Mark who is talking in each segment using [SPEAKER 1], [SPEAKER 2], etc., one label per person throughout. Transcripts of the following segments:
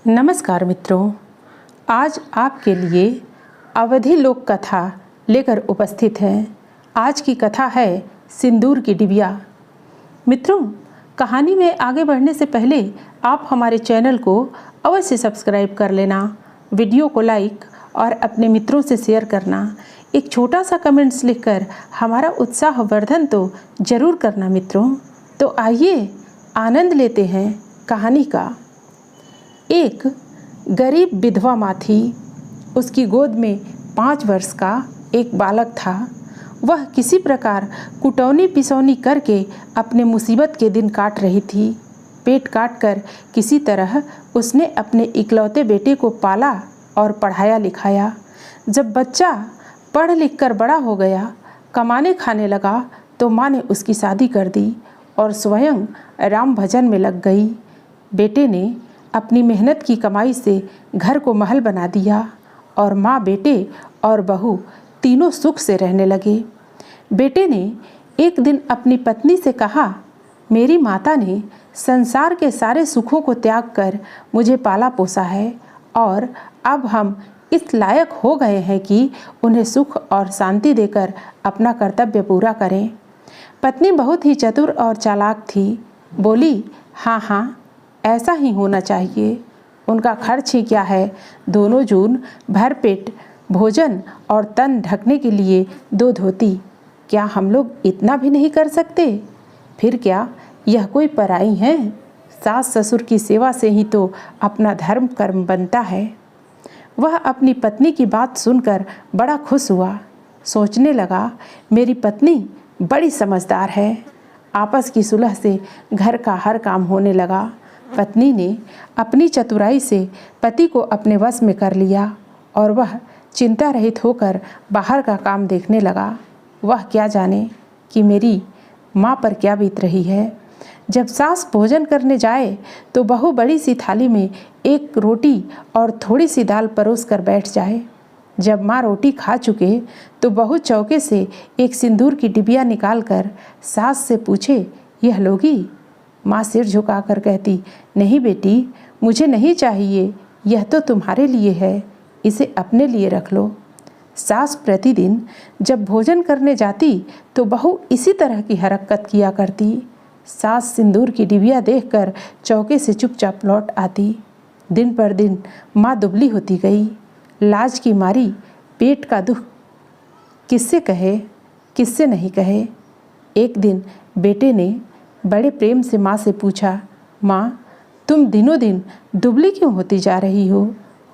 [SPEAKER 1] नमस्कार मित्रों, आज आपके लिए अवधि लोक कथा लेकर उपस्थित हैं। आज की कथा है सिंदूर की डिबिया। मित्रों, कहानी में आगे बढ़ने से पहले आप हमारे चैनल को अवश्य सब्सक्राइब कर लेना, वीडियो को लाइक और अपने मित्रों से शेयर करना। एक छोटा सा कमेंट्स लिखकर हमारा उत्साह वर्धन तो ज़रूर करना मित्रों। तो आइए आनंद लेते हैं कहानी का। एक गरीब विधवा माँ थी। उसकी गोद में 5 वर्ष का एक बालक था। वह किसी प्रकार कुटौनी पिसौनी करके अपने मुसीबत के दिन काट रही थी। पेट काट कर किसी तरह उसने अपने इकलौते बेटे को पाला और पढ़ाया लिखाया। जब बच्चा पढ़ लिख कर बड़ा हो गया, कमाने खाने लगा, तो माँ ने उसकी शादी कर दी और स्वयं राम भजन में लग गई। बेटे ने अपनी मेहनत की कमाई से घर को महल बना दिया और माँ, बेटे और बहू तीनों सुख से रहने लगे। बेटे ने एक दिन अपनी पत्नी से कहा, मेरी माता ने संसार के सारे सुखों को त्याग कर मुझे पाला पोसा है और अब हम इस लायक हो गए हैं कि उन्हें सुख और शांति देकर अपना कर्तव्य पूरा करें। पत्नी बहुत ही चतुर और चालाक थी। बोली, हाँ हाँ, ऐसा ही होना चाहिए। उनका खर्च ही क्या है, दोनों जून भर पेट भोजन और तन ढकने के लिए 2 धोती। क्या हम लोग इतना भी नहीं कर सकते? फिर क्या यह कोई पराई है? सास ससुर की सेवा से ही तो अपना धर्म कर्म बनता है। वह अपनी पत्नी की बात सुनकर बड़ा खुश हुआ। सोचने लगा, मेरी पत्नी बड़ी समझदार है। आपस की सुलह से घर का हर काम होने लगा। पत्नी ने अपनी चतुराई से पति को अपने वश में कर लिया और वह चिंता रहित होकर बाहर का काम देखने लगा। वह क्या जाने कि मेरी माँ पर क्या बीत रही है। जब सास भोजन करने जाए तो बहू बड़ी सी थाली में एक रोटी और थोड़ी सी दाल परोस कर बैठ जाए। जब माँ रोटी खा चुके तो बहू चौके से एक सिंदूर की डिबिया निकालकर सास से पूछे, यह लोगी? माँ सिर झुकाकर कहती, नहीं बेटी, मुझे नहीं चाहिए, यह तो तुम्हारे लिए है, इसे अपने लिए रख लो। सास प्रतिदिन जब भोजन करने जाती तो बहू इसी तरह की हरकत किया करती। सास सिंदूर की डिबिया देखकर चौके से चुपचाप लौट आती। दिन पर दिन माँ दुबली होती गई। लाज की मारी पेट का दुख किससे कहे, किससे नहीं कहे। एक दिन बेटे ने बड़े प्रेम से माँ से पूछा, माँ, तुम दिनों दिन दुबली क्यों होती जा रही हो?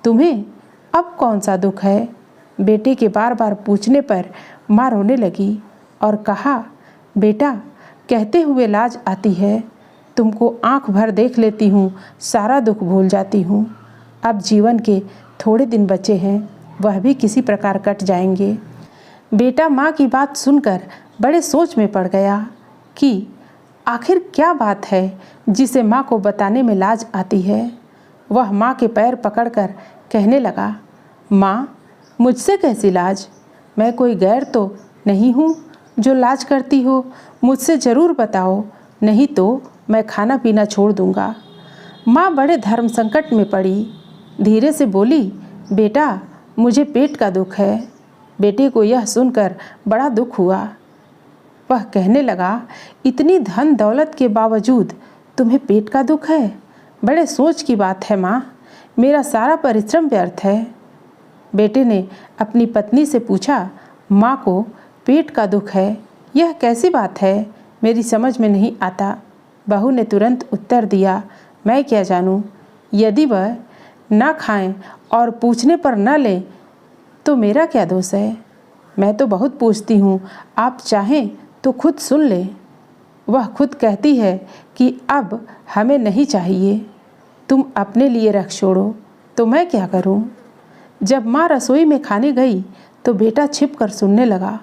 [SPEAKER 1] तुम्हें अब कौन सा दुख है? बेटे के बार बार पूछने पर माँ रोने लगी और कहा, बेटा, कहते हुए लाज आती है। तुमको आंख भर देख लेती हूँ, सारा दुख भूल जाती हूँ। अब जीवन के थोड़े दिन बचे हैं, वह भी किसी प्रकार कट जाएंगे। बेटा माँ की बात सुनकर बड़े सोच में पड़ गया कि आखिर क्या बात है जिसे माँ को बताने में लाज आती है। वह माँ के पैर पकड़कर कहने लगा, माँ, मुझसे कैसी लाज? मैं कोई गैर तो नहीं हूँ जो लाज करती हो। मुझसे ज़रूर बताओ, नहीं तो मैं खाना पीना छोड़ दूँगा। माँ बड़े धर्म संकट में पड़ी। धीरे से बोली, बेटा, मुझे पेट का दुख है। बेटे को यह सुनकर बड़ा दुख हुआ। वह कहने लगा, इतनी धन दौलत के बावजूद तुम्हें पेट का दुख है? बड़े सोच की बात है माँ, मेरा सारा परिश्रम व्यर्थ है। बेटे ने अपनी पत्नी से पूछा, माँ को पेट का दुख है, यह कैसी बात है? मेरी समझ में नहीं आता। बहू ने तुरंत उत्तर दिया, मैं क्या जानूँ, यदि वह ना खाएं और पूछने पर न लें तो मेरा क्या दोष है? मैं तो बहुत पूछती हूँ, आप चाहें तो खुद सुन ले। वह खुद कहती है कि अब हमें नहीं चाहिए, तुम अपने लिए रख छोड़ो, तो मैं क्या करूं? जब माँ रसोई में खाने गई तो बेटा छिप कर सुनने लगा।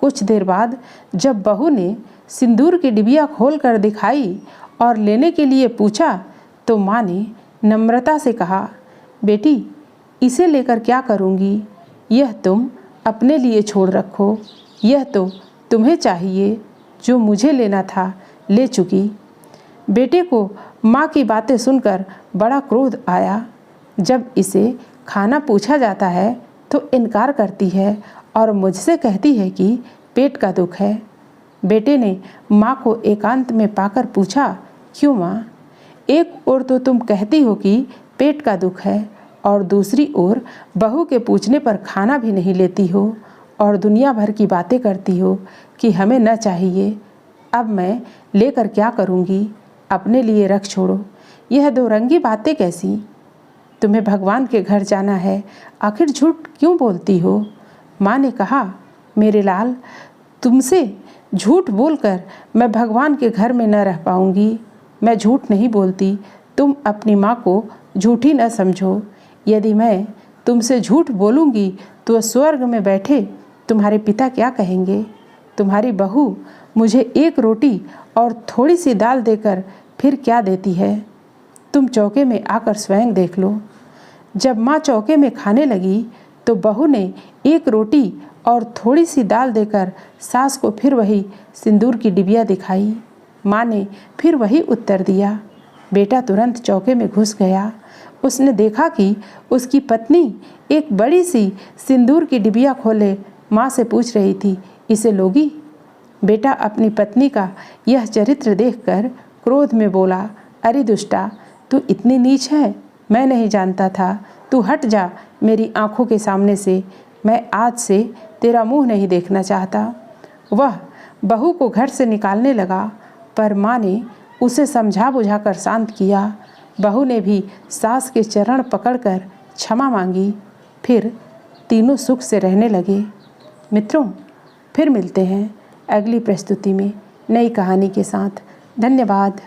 [SPEAKER 1] कुछ देर बाद जब बहू ने सिंदूर की डिबिया खोल कर दिखाई और लेने के लिए पूछा तो माँ ने नम्रता से कहा, बेटी, इसे लेकर क्या करूँगी? यह तुम अपने लिए छोड़ रखो। यह तो तुम्हें चाहिए, जो मुझे लेना था ले चुकी। बेटे को माँ की बातें सुनकर बड़ा क्रोध आया। जब इसे खाना पूछा जाता है तो इनकार करती है और मुझसे कहती है कि पेट का दुख है। बेटे ने माँ को एकांत में पाकर पूछा, क्यों माँ? एक ओर तो तुम कहती हो कि पेट का दुख है और दूसरी ओर बहू के पूछने पर खाना भी नहीं लेती हो और दुनिया भर की बातें करती हो कि हमें न चाहिए। अब मैं लेकर क्या करूँगी? अपने लिए रख छोड़ो। यह दो रंगी बातें कैसी? तुम्हें भगवान के घर जाना है, आखिर झूठ क्यों बोलती हो? माँ ने कहा, मेरे लाल, तुमसे झूठ बोलकर मैं भगवान के घर में न रह पाऊँगी। मैं झूठ नहीं बोलती, तुम अपनी माँ को झूठी न समझो। यदि मैं तुमसे झूठ बोलूँगी तो स्वर्ग में बैठे तुम्हारे पिता क्या कहेंगे? तुम्हारी बहू मुझे एक रोटी और थोड़ी सी दाल देकर फिर क्या देती है? तुम चौके में आकर स्वयं देख लो। जब माँ चौके में खाने लगी तो बहू ने एक रोटी और थोड़ी सी दाल देकर सास को फिर वही सिंदूर की डिबिया दिखाई। माँ ने फिर वही उत्तर दिया। बेटा तुरंत चौके में घुस गया। उसने देखा कि उसकी पत्नी एक बड़ी सी सिंदूर की डिबिया खोले माँ से पूछ रही थी, इसे लोगी? बेटा अपनी पत्नी का यह चरित्र देखकर क्रोध में बोला, अरे दुष्टा, तू इतनी नीच है? मैं नहीं जानता था। तू हट जा मेरी आंखों के सामने से। मैं आज से तेरा मुंह नहीं देखना चाहता। वह बहू को घर से निकालने लगा, पर माँ ने उसे समझा बुझाकर शांत किया। बहू ने भी सास के चरण पकड़कर क्षमा मांगी। फिर तीनों सुख से रहने लगे। मित्रों, फिर मिलते हैं अगली प्रस्तुति में नई कहानी के साथ। धन्यवाद।